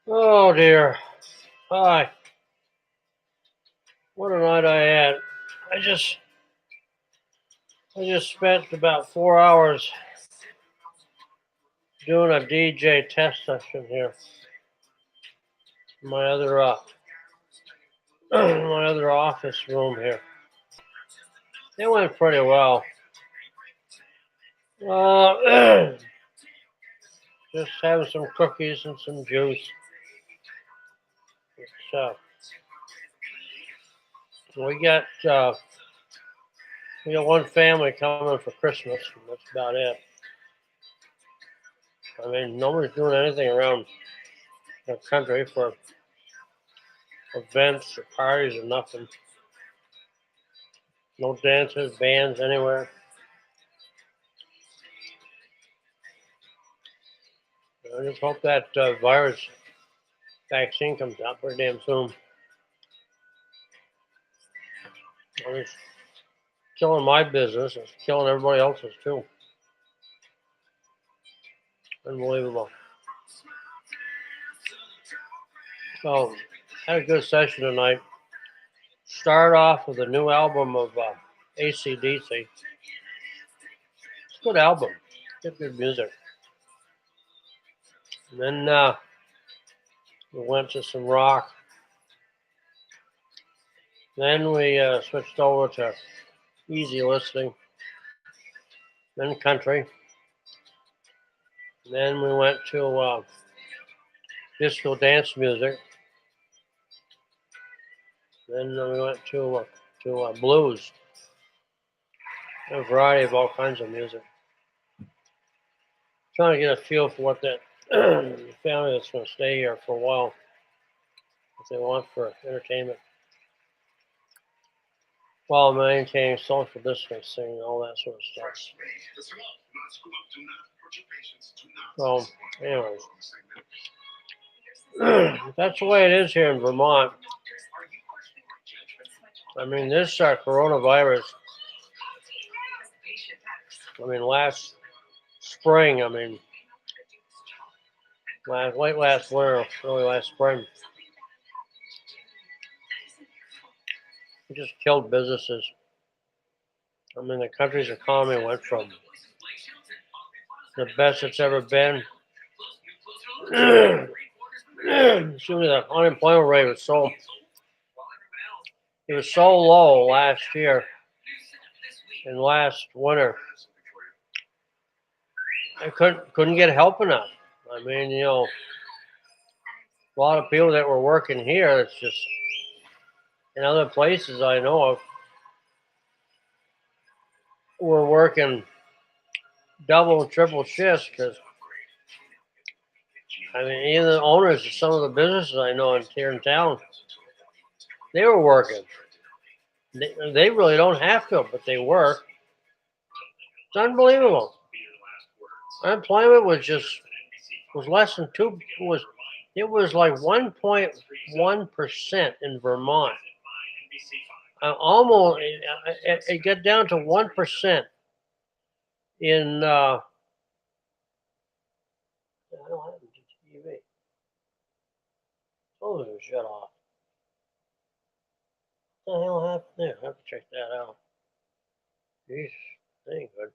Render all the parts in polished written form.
Oh dear. Hi. What a night I had. I just I just spent about 4 hours doing a DJ test session here. In my other my other office room here. It went pretty well. Just having some cookies and some juice. So we got one family coming for Christmas, and that's about it. I mean, nobody's doing anything around the country for events or parties or nothing. No dances, bands anywhere. I just hope that virus vaccine comes out pretty damn soon. It's killing my business. It's killing everybody else's too. Unbelievable. So, had a good session tonight. Start off with a new album of AC/DC. It's a good album. Good music. And then we went to some rock. Then we switched over to easy listening. Then country. Then we went to disco dance music. Then we went to blues. A variety of all kinds of music. Trying to get a feel for what that family that's going to stay here for a while, what they want for entertainment, while maintaining social distancing and all that sort of stuff. So, anyways, that's the way it is here in Vermont. I mean, this coronavirus. I mean, last spring. I mean, late last winter, early last spring. It just killed businesses. I mean, the country's economy went from the best it's ever been. Excuse me, the unemployment rate was so low last year and last winter. I couldn't get help enough. I mean, a lot of people that were working here, it's just in other places I know of, were working double and triple shifts because, I mean, even the owners of some of the businesses I know here in town, they were working. They really don't have to, but they work. It's unbelievable. Unemployment was less than it was like 1.1% in Vermont. Almost it got down to 1% in I don't have TV. Television shut off. What the hell happened there? I have to check that out. Jeez, that ain't good.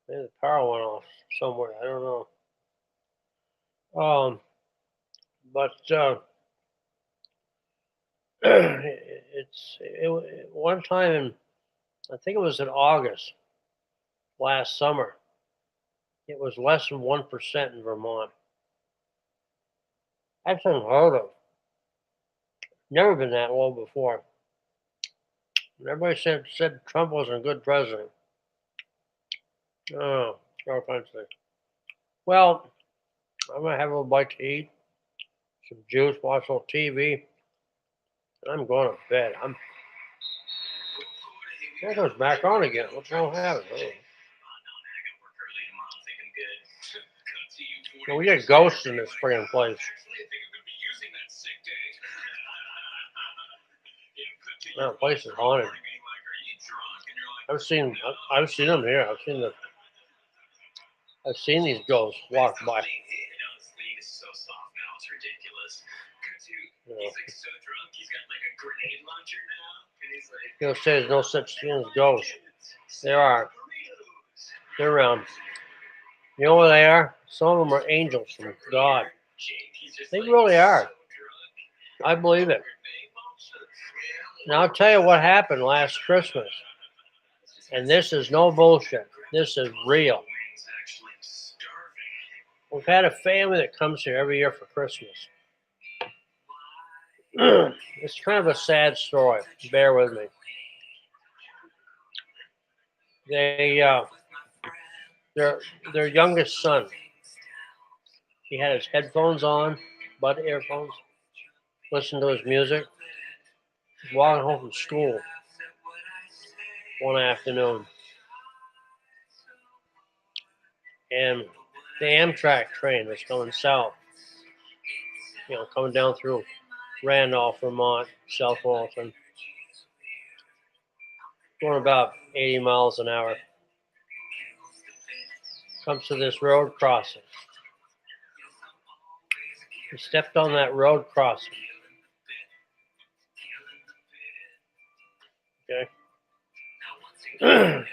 Maybe the power went off somewhere. I don't know. But one time in, I think it was in August last summer. It was less than 1% in Vermont. That's unheard of. Never been that low before. And everybody said Trump wasn't a good president. Oh, all kinds of things. Well, I'm gonna have a little bite to eat, some juice, watch a little TV, and I'm going to bed. There goes back on again. What's the hell happened? Well, we get ghosts in this friggin' place. The place is haunted. I've seen them here. I've seen these ghosts walk by. You know, he'll say there's no such thing as ghosts. There are. They're around. You know what they are? Some of them are angels from God. They really are. I believe it. And I'll tell you what happened last Christmas. And this is no bullshit. This is real. We've had a family that comes here every year for Christmas. It's kind of a sad story. Bear with me. Their youngest son, he had his headphones on, bud earphones, listened to his music. He's walking home from school one afternoon, and the Amtrak train was coming south, coming down through Randolph, Vermont, South Walton, going about 80 miles an hour. Comes to this road crossing. He stepped on that road crossing. Okay.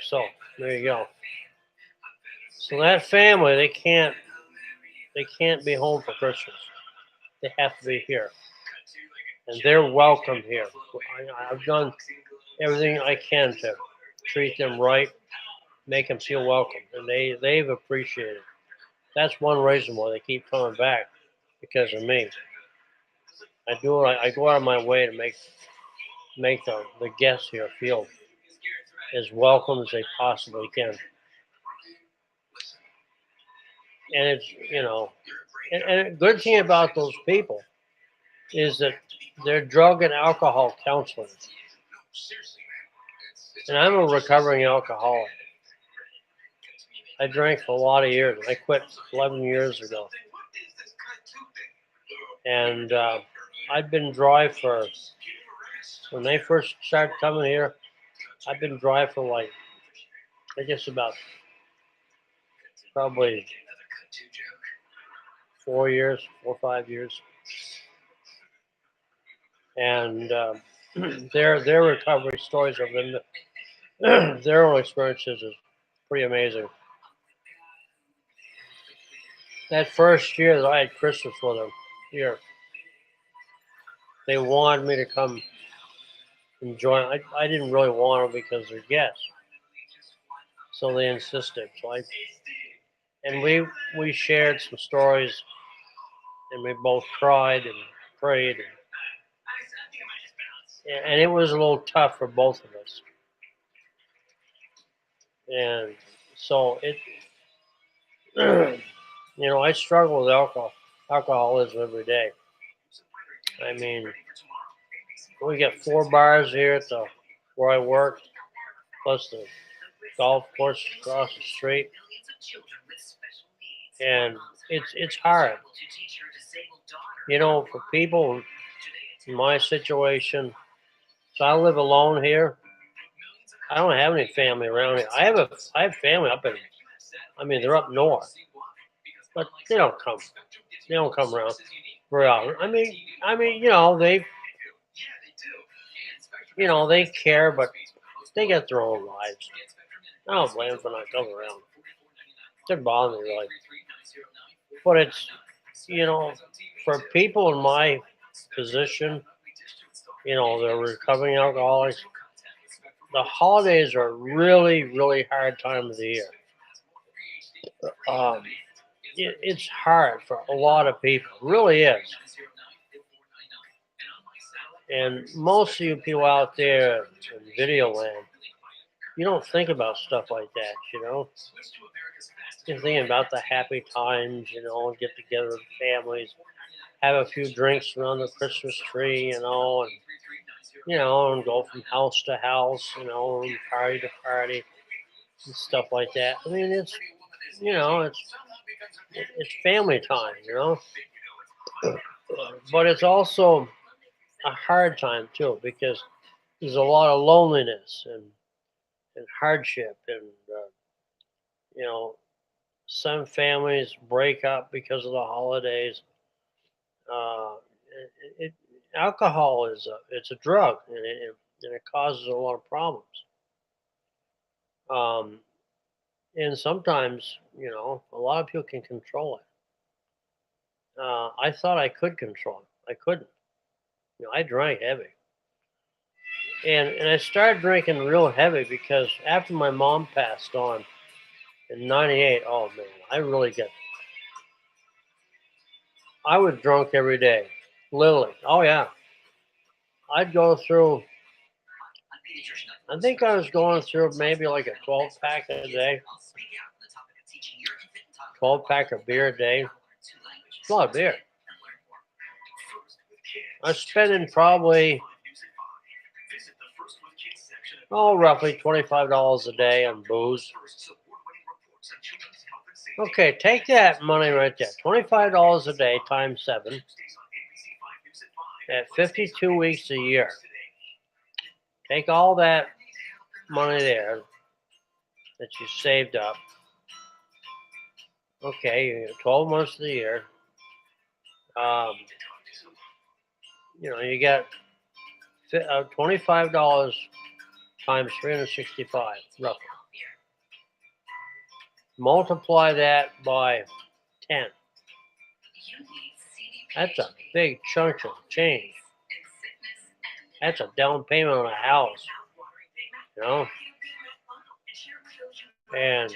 So there you go. So that family, they can't be home for Christmas. They have to be here, and they're welcome here. I've done everything I can to treat them right, make them feel welcome, and they've appreciated it. That's one reason why they keep coming back, because of me. I go out of my way to make the guests here feel as welcome as they possibly can. And it's and a good thing about those people is that they're drug and alcohol counselors. And I'm a recovering alcoholic. I drank for a lot of years. I quit 11 years ago. And I'd been dry when they first started coming here, I've been dry for I guess about probably 4 or 5 years. And their recovery stories of them, their own experiences is pretty amazing. That first year that I had Christmas with them here, they wanted me to come and join. I didn't really want them because they're guests, so they insisted. And we shared some stories, and we both cried and prayed, and it was a little tough for both of us. And so I struggle with alcoholism every day. I mean, we got 4 bars here where I work, plus the golf course across the street, and it's hard. For people in my situation, so I live alone here. I don't have any family around here. I have family they're up north, but they don't come. They don't come around very often. They care, but they got their own lives. I don't blame them for not coming around. It doesn't bother me really. But it's, for people in my position, they're recovering alcoholics, the holidays are a really, really hard time of the year. It's hard for a lot of people. It really is. And most of you people out there in video land, you don't think about stuff like that, You're thinking about the happy times, get together with families, have a few drinks around the Christmas tree, and go from house to house, and party to party and stuff like that. It's family time, But it's also a hard time too, because there's a lot of loneliness and hardship, and some families break up because of the holidays. Uh, it, it alcohol is it's a drug, and it causes a lot of problems. Um, and sometimes, a lot of people can control it. I thought I could control it. I couldn't. I drank heavy, and I started drinking real heavy because after my mom passed on in '98, oh man, I was drunk every day, literally. Oh yeah, I'd go through. I think I was going through maybe like a 12 pack a day, 12 pack of beer a day. It's a lot of beer. I was spending probably, roughly $25 a day on booze. Okay, take that money right there. $25 a day times 7 at 52 weeks a year. Take all that money there that you saved up. Okay, you get 12 months of the year. You get $25 times 365, roughly. Multiply that by 10. That's a big chunk of change. That's a down payment on a house, and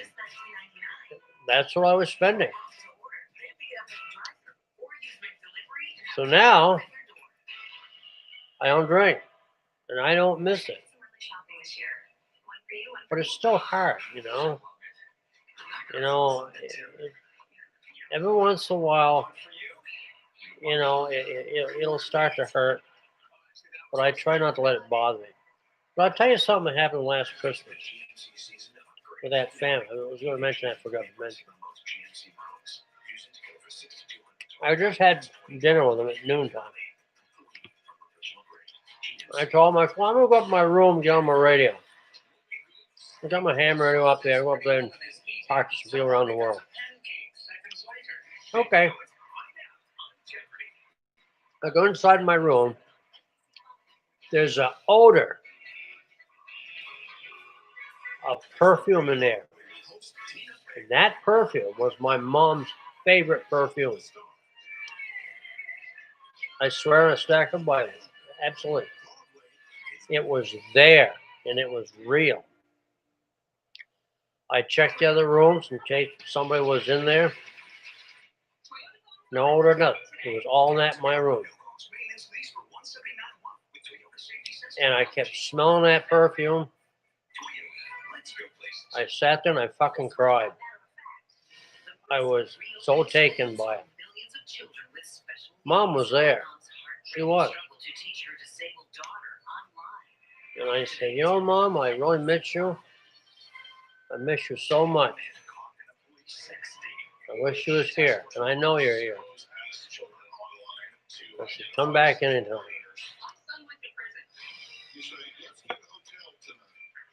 that's what I was spending. So now I don't drink, and I don't miss it. But it's still hard, every once in a while, it'll start to hurt, but I try not to let it bother me. But I'll tell you something that happened last Christmas with that family. I was going to mention that, I forgot to mention. I just had dinner with them at noontime. I told my friend, I'm going to go up to my room and get on my radio. I got my ham radio up there. I go up there and talk to some people around the world. Okay. I go inside my room. There's an odor of perfume in there. And that perfume was my mom's favorite perfume. I swear on a stack of Bibles. Absolutely. It was there, and it was real. I checked the other rooms in case somebody was in there. No odor, nothing. It was all in my room. And I kept smelling that perfume. I sat there and I fucking cried. I was so taken by it. Mom was there. She was. And I said, Mom, I really miss you. I miss you so much. I wish you was here. And I know you're here. I said, come back anytime.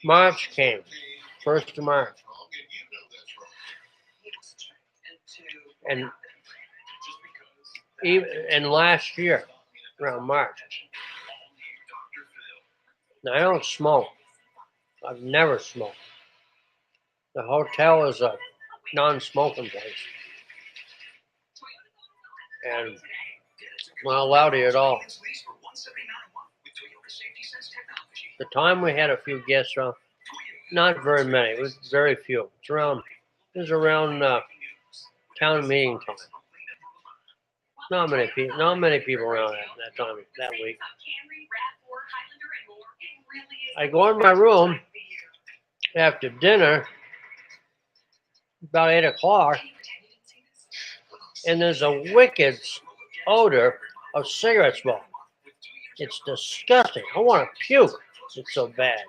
March came. 1st of March. And last year, around March. Now, I don't smoke. I've never smoked. The hotel is a non-smoking place. And I'm not allowed here at all. The time we had a few guests around, not very many. It was very few. It was around town meeting time. Not many people around that time that week. I go in my room after dinner, about 8 o'clock, and there's a wicked odor of cigarette smoke. It's disgusting. I want to puke. It's so bad.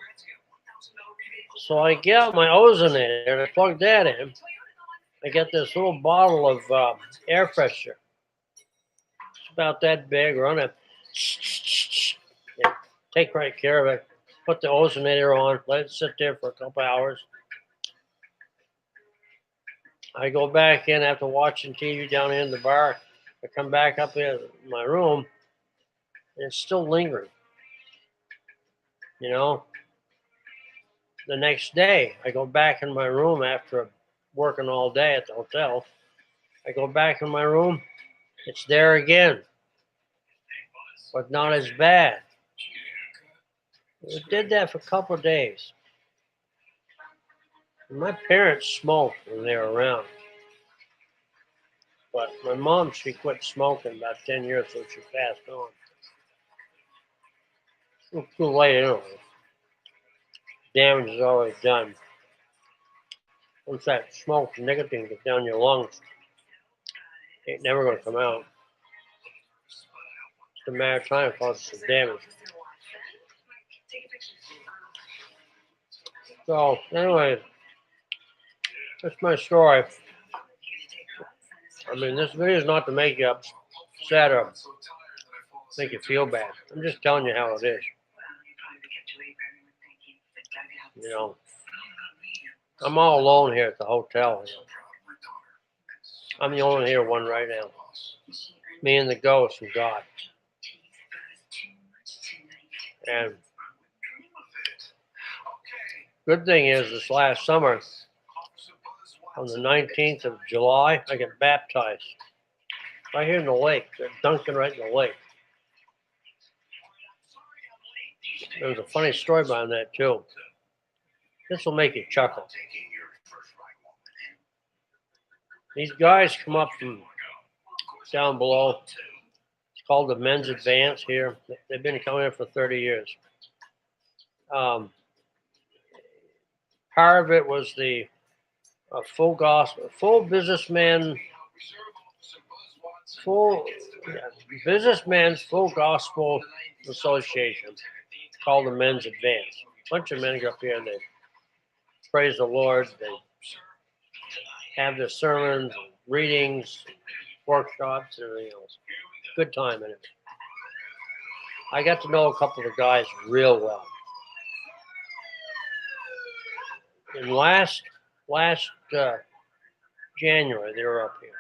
So I get out my ozonator and I plug that in. I get this little bottle of air freshener. It's about that big. Run it. Take right care of it. Put the ozonator on. Let it sit there for a couple hours. I go back in after watching TV down in the bar. I come back up in my room. And it's still lingering. You know, the next day, I go back in my room after working all day at the hotel. I go back in my room, it's there again, but not as bad. It did that for a couple of days. My parents smoked when they were around, but my mom, she quit smoking about 10 years ago. She passed on. Too late anyway. Damage is already done. Once that smoke, nicotine gets down your lungs, it's never going to come out. It's a matter of time before it's some damage. So, anyway, that's my story. I mean, this video is not to make you upset or make you feel bad. I'm just telling you how it is. You know, I'm all alone here at the hotel. I'm the only here one right now. Me and the ghost and God. And good thing is this last summer, on the 19th of July, I got baptized. Right here in the lake. They're dunking right in the lake. There's a funny story behind that, too. This will make you chuckle. These guys come up from down below. It's called the Men's Advance here. They've been coming here for 30 years. Part of it was the full gospel, businessman's full gospel association. It's called the Men's Advance. A bunch of men go up here and they praise the Lord. They have their sermons, readings, workshops, and everything else. Good time in it. I got to know a couple of the guys real well. And last January, they were up here.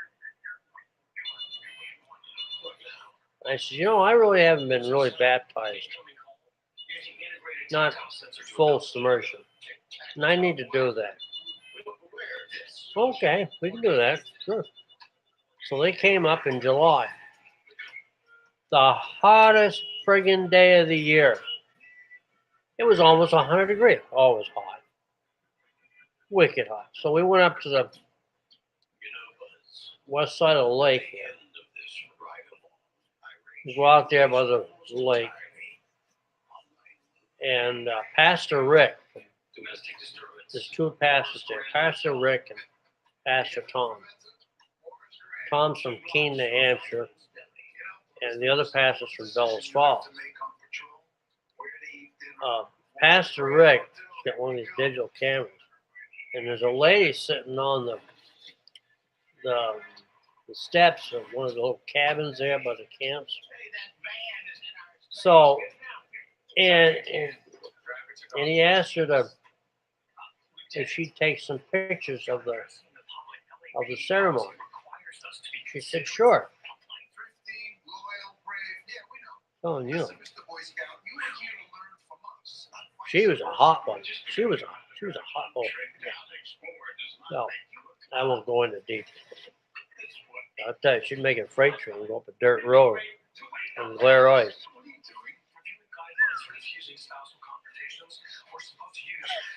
I said, you know, I really haven't been really baptized. Not full submersion. And I need to do that. Okay, we can do that. Sure. So they came up in July. The hottest friggin' day of the year. It was almost 100 degrees. Oh, it was hot. Wicked hot. So we went up to the west side of the lake here. We go out there by the lake. And Pastor Rick, there's two pastors there, Pastor Rick and Pastor Tom. Tom's from Keene, New Hampshire, and the other pastor's from Bellows Falls. Pastor Rick's got one of these digital cameras, and there's a lady sitting on the steps of one of the little cabins there by the camps. So, and he asked her if she'd take some pictures of the ceremony. She said, sure. Oh, you. She was a hot one. She was a hot one. No, I won't go into detail. I'll tell you, she'd make a freight train go up a dirt road and glare ice.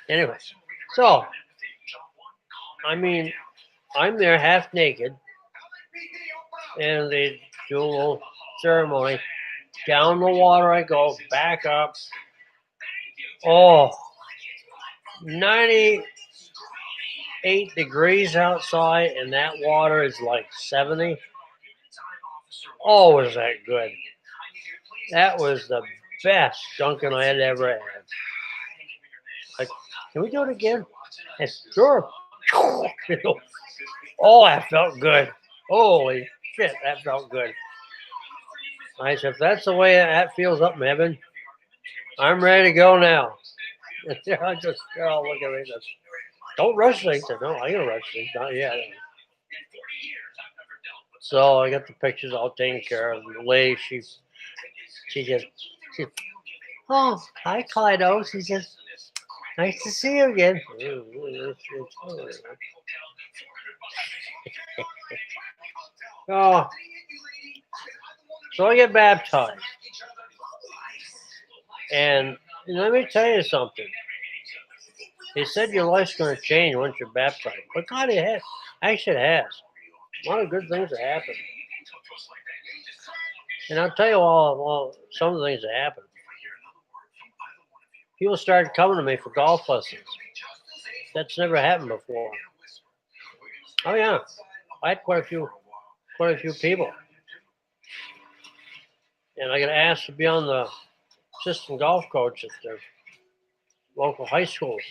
Anyway, so, I mean, I'm there half naked, and they do a little ceremony. Down the water I go, back up. Oh, 98 degrees outside, and that water is like 70. Oh, was that good. That was the best dunking I had ever had. Like, can we do it again? I said, sure. Oh, that felt good. Holy shit, that felt good. I said, if that's the way that feels up in heaven, I'm ready to go now. They're all looking at me. Don't rush things. I said, no, I ain't gonna rush things. Not yet. So I got the pictures all taken care of. The lady, she she says, "Oh, hi, Clydo." She says, "Nice to see you again." Oh, so I get baptized, and let me tell you something. He said your life's going to change once you're baptized. But God, it has. Actually, it has. A lot of good things have happened. And I'll tell you all some of the things that happened. People started coming to me for golf lessons. That's never happened before. Oh yeah, I had quite a few people, and I got asked to be on the assistant golf coach at the local high school's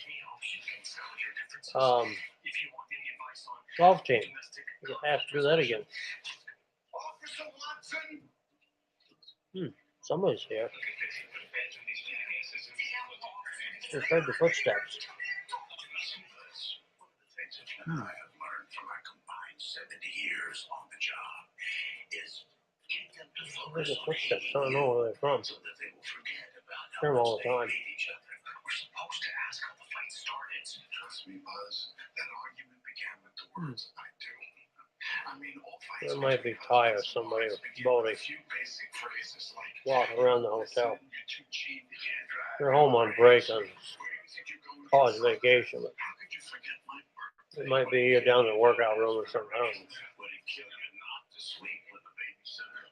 golf team. I got asked to do that again. Somebody's here. Just heard the footsteps. There's the footsteps. I don't know where they're from. Hear them all the time. There might be Ty or somebody or Bodie walking around the hotel. They're home on break on college vacation. But it might be down in the workout room or something. I don't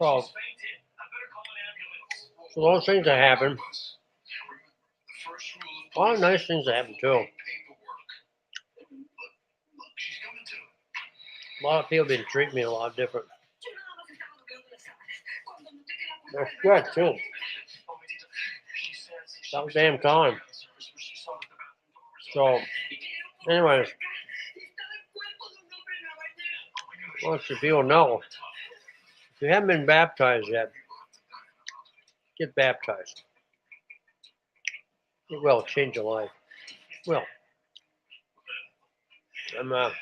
know. So those things that happen. A lot of nice things that happen too. A lot of people been treating me a lot different. That's good too. That was damn kind. So, anyways, once you people know, if you haven't been baptized yet, get baptized. It will change your life. Well, I'm the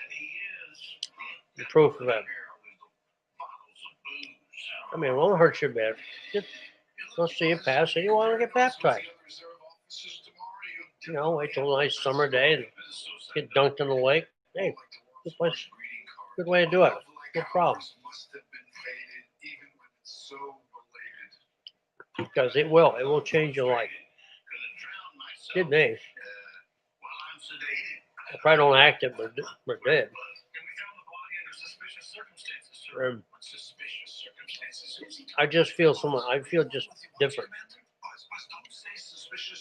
proof of that. I mean, it won't hurt you bad. Just go see a pastor. You want to get baptized. You know, wait till a nice summer day and get dunked in the lake. Hey, good way to do it. No problem. Because it will change your life. It did me. I probably don't act it, but did. I just feel I feel just different.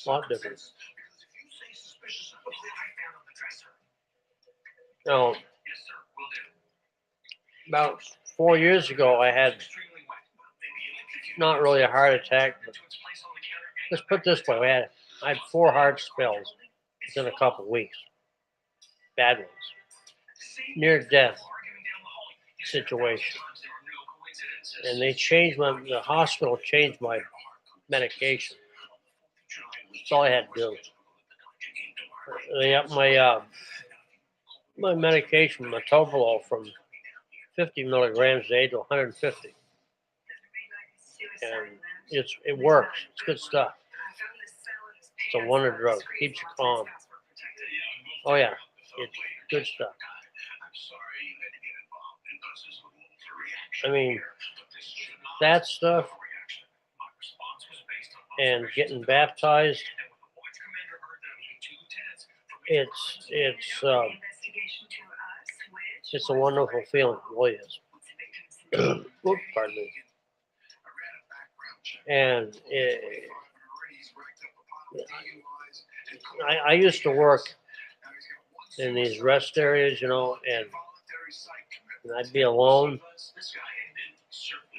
A lot different. Now, about 4 years ago, I had not really a heart attack, but let's put it this way: I had 4 heart spells within a couple of weeks, bad ones, near death situation, and the hospital changed my medication. That's all I had to do. They upped my medication, metoprolol, from 50 milligrams a day to 150. And it works. It's good stuff. It's a wonder drug. Keeps you calm. Oh yeah, it's good stuff. I mean, that stuff and getting baptized, it's a wonderful feeling. It really is. Oops, pardon me. And I used to work in these rest areas, you know, and I'd be alone,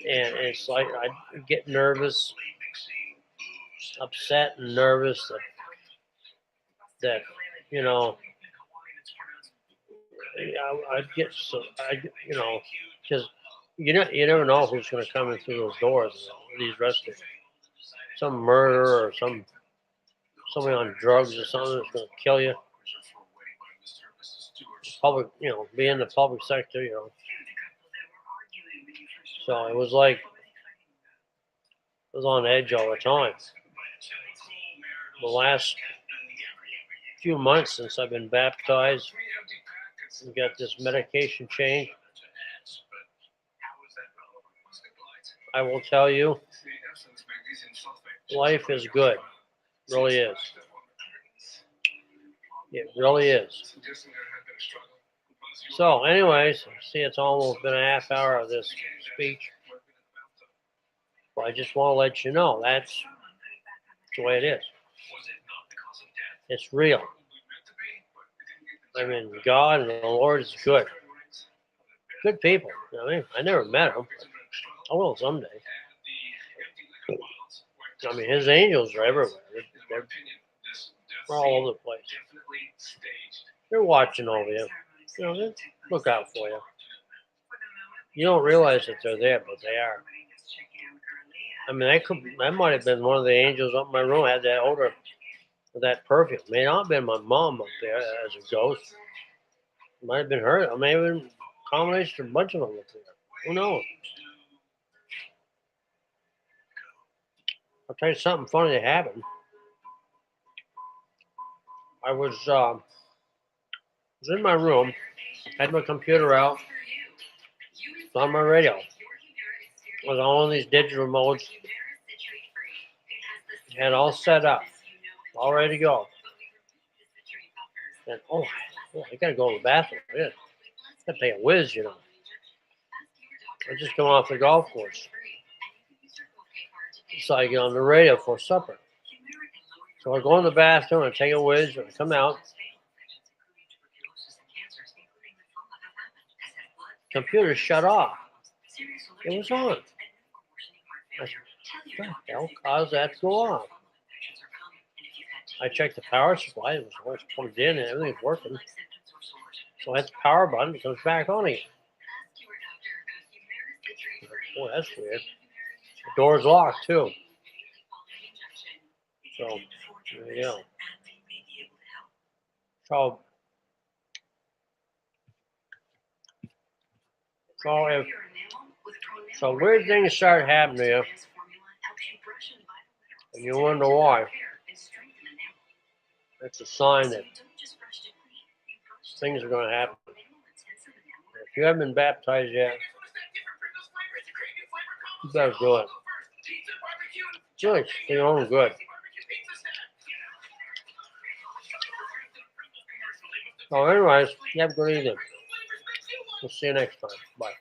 and it's like I'd get nervous, upset and nervous that you know, I'd get you know, because you never know who's going to come in through those doors, these restaurants. Some murderer or somebody on drugs or something that's going to kill you. Public, you know, be in the public sector, you know. So it was like was on edge all the time. The last few months since I've been baptized, we got this medication change. I will tell you, life is good. Really is. It really is. So, anyways, see, it's almost been a half hour of this speech. Well, I just want to let you know that's the way it is. It's real. I mean, God and the Lord is good. Good people. You know what I mean? I never met them. I will someday. I mean, his angels are everywhere. They're all over the place. They're watching over you. You know, they look out for you. You don't realize that they're there, but they are. I mean, that might have been one of the angels up in my room. Had that odor of that perfume. May not have been my mom up there as a ghost. It might have been her. Or maybe a combination of a bunch of them up there. Who knows? I'll tell you something funny that happened. I was in my room, had my computer out, on my radio. I was on one of these digital modes, had all set up, all ready to go. And I gotta go to the bathroom. I gotta take a whiz, you know. I just come off the golf course. So I get on the radio for supper. So I go in the bathroom and take a whiz and I come out. Computer shut off. It was on. I said, what the hell caused that to go off? I checked the power supply. It was always plugged in and everything's working. So I hit the power button. It comes back on again. Boy, that's weird. The door's locked too. So there you go. So weird things start happening to you, and you wonder why. It's a sign that things are going to happen. If you haven't been baptized yet, you better do it. It's really for your own good. So anyways, you have a good evening. We'll see you next time. Bye.